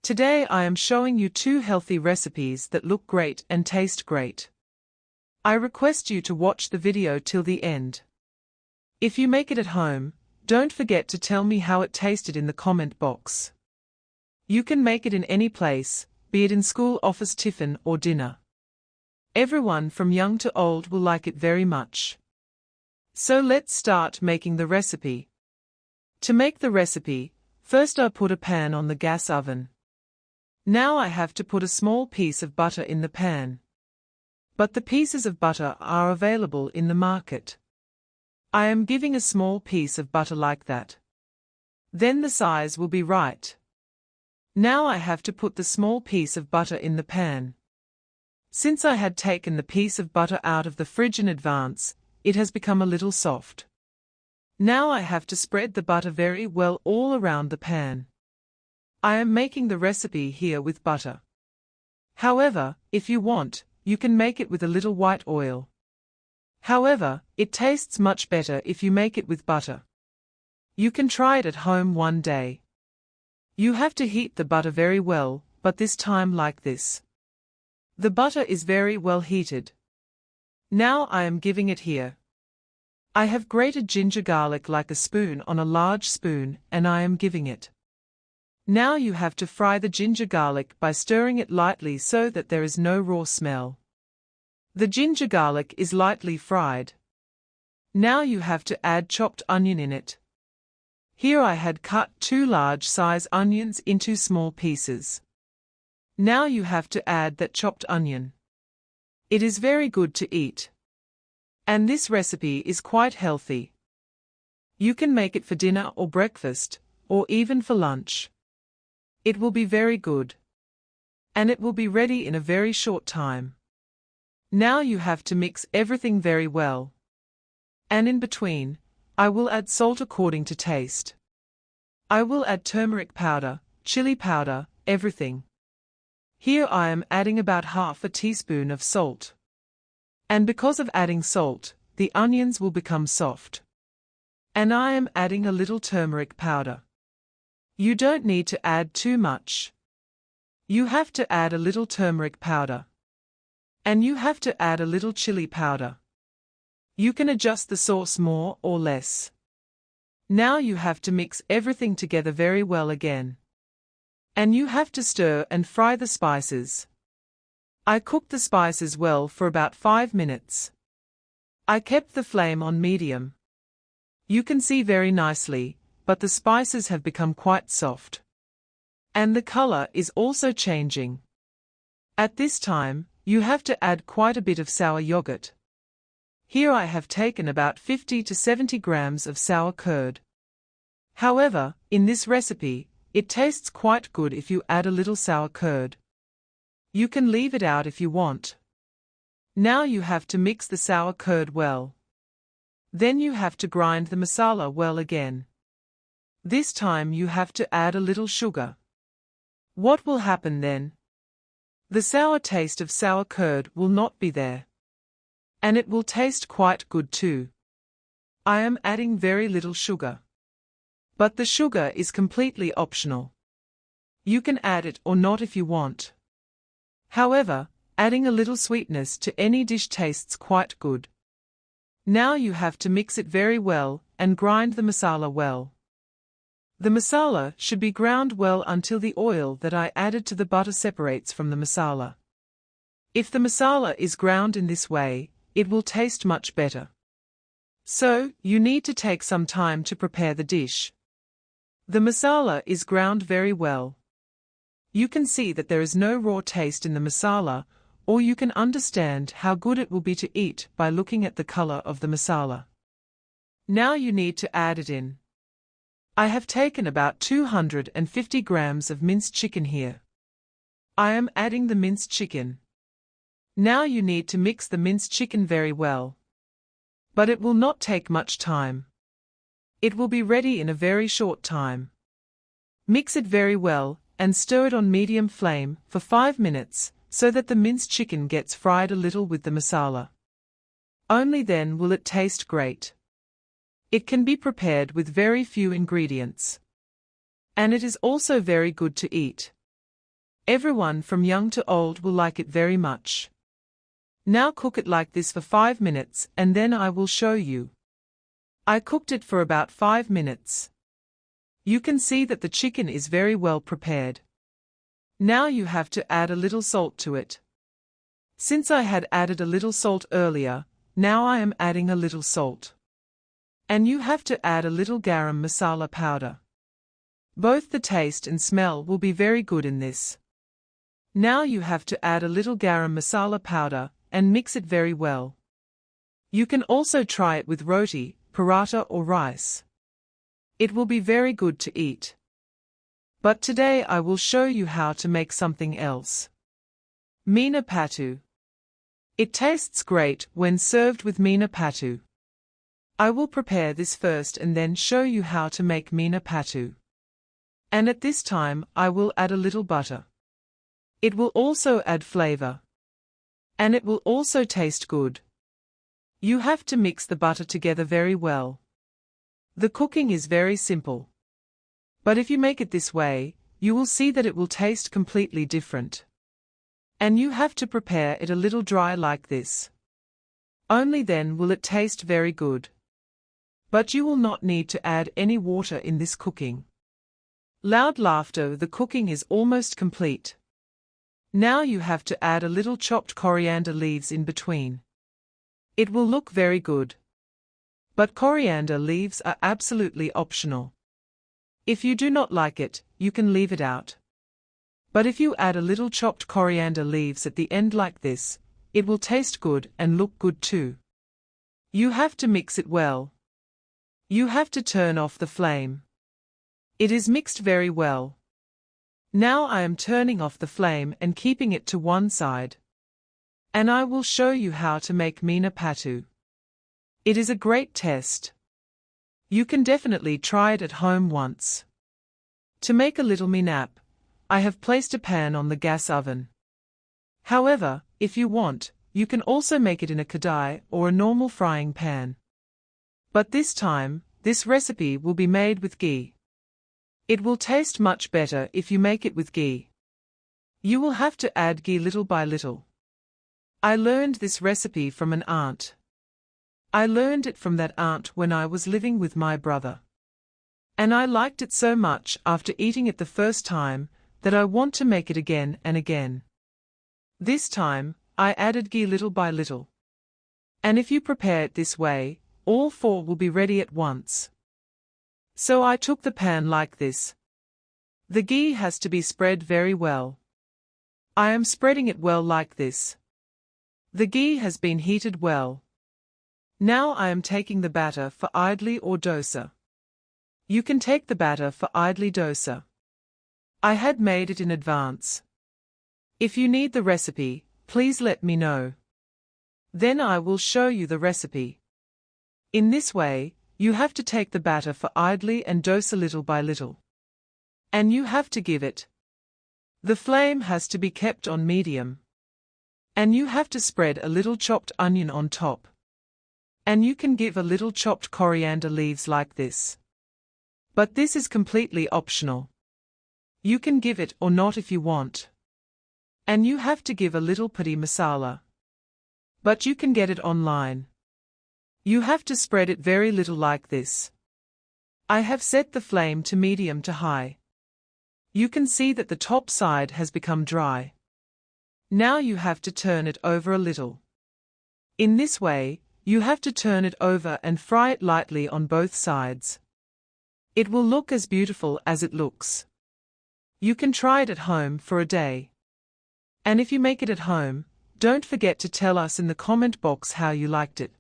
Today I am showing you two healthy recipes that look great and taste great. I request you to watch the video till the end. If you make it at home, don't forget to tell me how it tasted in the comment box. You can make it in any place, be it in school, office, tiffin, or dinner. Everyone from young to old will like it very much. So let's start making the recipe. To make the recipe, first I put a pan on the gas oven. Now I have to put a small piece of butter in the pan. But the pieces of butter are available in the market. I am giving a small piece of butter like that. Then the size will be right. Now I have to put the small piece of butter in the pan. Since I had taken the piece of butter out of the fridge in advance, it has become a little soft. Now I have to spread the butter very well all around the pan. I am making the recipe here with butter. However, if you want, you can make it with a little white oil. However, it tastes much better if you make it with butter. You can try it at home one day. You have to heat the butter very well, but this time like this. The butter is very well heated. Now I am giving it here. I have grated ginger garlic like a spoon on a large spoon and I am giving it. Now you have to fry the ginger garlic by stirring it lightly so that there is no raw smell. The ginger garlic is lightly fried. Now you have to add chopped onion in it. Here I had cut 2 large size onions into small pieces. Now you have to add that chopped onion. It is very good to eat. And this recipe is quite healthy. You can make it for dinner or breakfast, or even for lunch. It will be very good. And it will be ready in a very short time. Now you have to mix everything very well. And in between, I will add salt according to taste. I will add turmeric powder, chili powder, everything. Here I am adding about half a teaspoon of salt. And because of adding salt, the onions will become soft. And I am adding a little turmeric powder. You don't need to add too much. You have to add a little turmeric powder. And you have to add a little chili powder. You can adjust the sauce more or less. Now you have to mix everything together very well again. And you have to stir and fry the spices. I cooked the spices well for about 5 minutes. I kept the flame on medium. You can see very nicely, but the spices have become quite soft. And the color is also changing. At this time, you have to add quite a bit of sour yogurt. Here I have taken about 50 to 70 grams of sour curd. However, in this recipe, it tastes quite good if you add a little sour curd. You can leave it out if you want. Now you have to mix the sour curd well. Then you have to grind the masala well again. This time you have to add a little sugar. What will happen then? The sour taste of sour curd will not be there. And it will taste quite good too. I am adding very little sugar. But the sugar is completely optional. You can add it or not if you want. However, adding a little sweetness to any dish tastes quite good. Now you have to mix it very well and grind the masala well. The masala should be ground well until the oil that I added to the butter separates from the masala. If the masala is ground in this way, it will taste much better. So, you need to take some time to prepare the dish. The masala is ground very well. You can see that there is no raw taste in the masala, or you can understand how good it will be to eat by looking at the color of the masala. Now you need to add it in. I have taken about 250 grams of minced chicken here. I am adding the minced chicken. Now you need to mix the minced chicken very well. But it will not take much time. It will be ready in a very short time. Mix it very well, and stir it on medium flame for 5 minutes, so that the minced chicken gets fried a little with the masala. Only then will it taste great. It can be prepared with very few ingredients. And it is also very good to eat. Everyone from young to old will like it very much. Now cook it like this for 5 minutes and then I will show you. I cooked it for about 5 minutes. You can see that the chicken is very well prepared. Now you have to add a little salt to it. Since I had added a little salt earlier, now I am adding a little salt. And you have to add a little garam masala powder. Both the taste and smell will be very good in this. Now you have to add a little garam masala powder and mix it very well. You can also try it with roti, paratha or rice. It will be very good to eat. But today I will show you how to make something else. Meena pattu. It tastes great when served with meena pattu. I will prepare this first and then show you how to make meena pattu. And at this time I will add a little butter. It will also add flavor. And it will also taste good. You have to mix the butter together very well. The cooking is very simple. But if you make it this way, you will see that it will taste completely different. And you have to prepare it a little dry like this. Only then will it taste very good. But you will not need to add any water in this cooking. Loud laughter. The cooking is almost complete. Now you have to add a little chopped coriander leaves in between. It will look very good. But coriander leaves are absolutely optional. If you do not like it, you can leave it out. But if you add a little chopped coriander leaves at the end like this, it will taste good and look good too. You have to mix it well. You have to turn off the flame. It is mixed very well. Now I am turning off the flame and keeping it to one side. And I will show you how to make meena pattu. It is a great test. You can definitely try it at home once. To make a little meenap, I have placed a pan on the gas oven. However, if you want, you can also make it in a kadai or a normal frying pan. But this time, this recipe will be made with ghee. It will taste much better if you make it with ghee. You will have to add ghee little by little. I learned this recipe from an aunt. I learned it from that aunt when I was living with my brother. And I liked it so much after eating it the first time, that I want to make it again and again. This time, I added ghee little by little. And if you prepare it this way, all 4 will be ready at once. So I took the pan like this. The ghee has to be spread very well. I am spreading it well like this. The ghee has been heated well. Now I am taking the batter for idli or dosa. You can take the batter for idli dosa. I had made it in advance. If you need the recipe, please let me know. Then I will show you the recipe. In this way, you have to take the batter for idli and dosa little by little. And you have to give it. The flame has to be kept on medium. And you have to spread a little chopped onion on top. And you can give a little chopped coriander leaves like this. But this is completely optional. You can give it or not if you want. And you have to give a little padi masala. But you can get it online. You have to spread it very little like this. I have set the flame to medium to high. You can see that the top side has become dry. Now you have to turn it over a little. In this way, you have to turn it over and fry it lightly on both sides. It will look as beautiful as it looks. You can try it at home for a day. And if you make it at home, don't forget to tell us in the comment box how you liked it.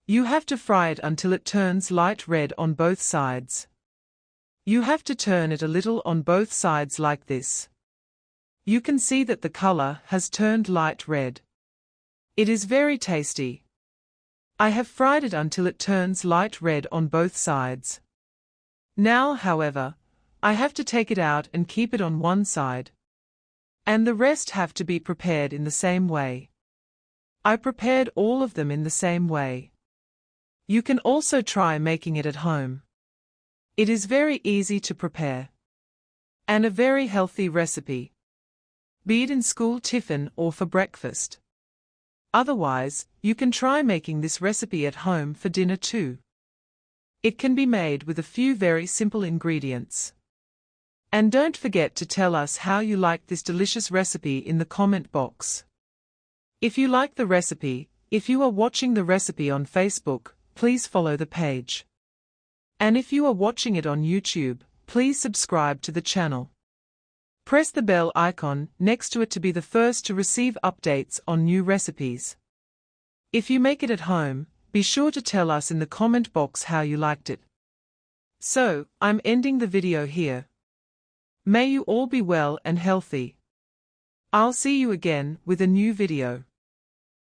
You have to fry it until it turns light red on both sides. You have to turn it a little on both sides like this. You can see that the color has turned light red. It is very tasty. I have fried it until it turns light red on both sides. Now, however, I have to take it out and keep it on one side. And the rest have to be prepared in the same way. I prepared all of them in the same way. You can also try making it at home. It is very easy to prepare. And a very healthy recipe. be it in school tiffin or for breakfast. Otherwise, you can try making this recipe at home for dinner too. It can be made with a few very simple ingredients. And don't forget to tell us how you like this delicious recipe in the comment box. If you like the recipe, if you are watching the recipe on Facebook, please follow the page. And if you are watching it on YouTube, please subscribe to the channel. Press the bell icon next to it to be the first to receive updates on new recipes. If you make it at home, be sure to tell us in the comment box how you liked it. So, I'm ending the video here. May you all be well and healthy. I'll see you again with a new video.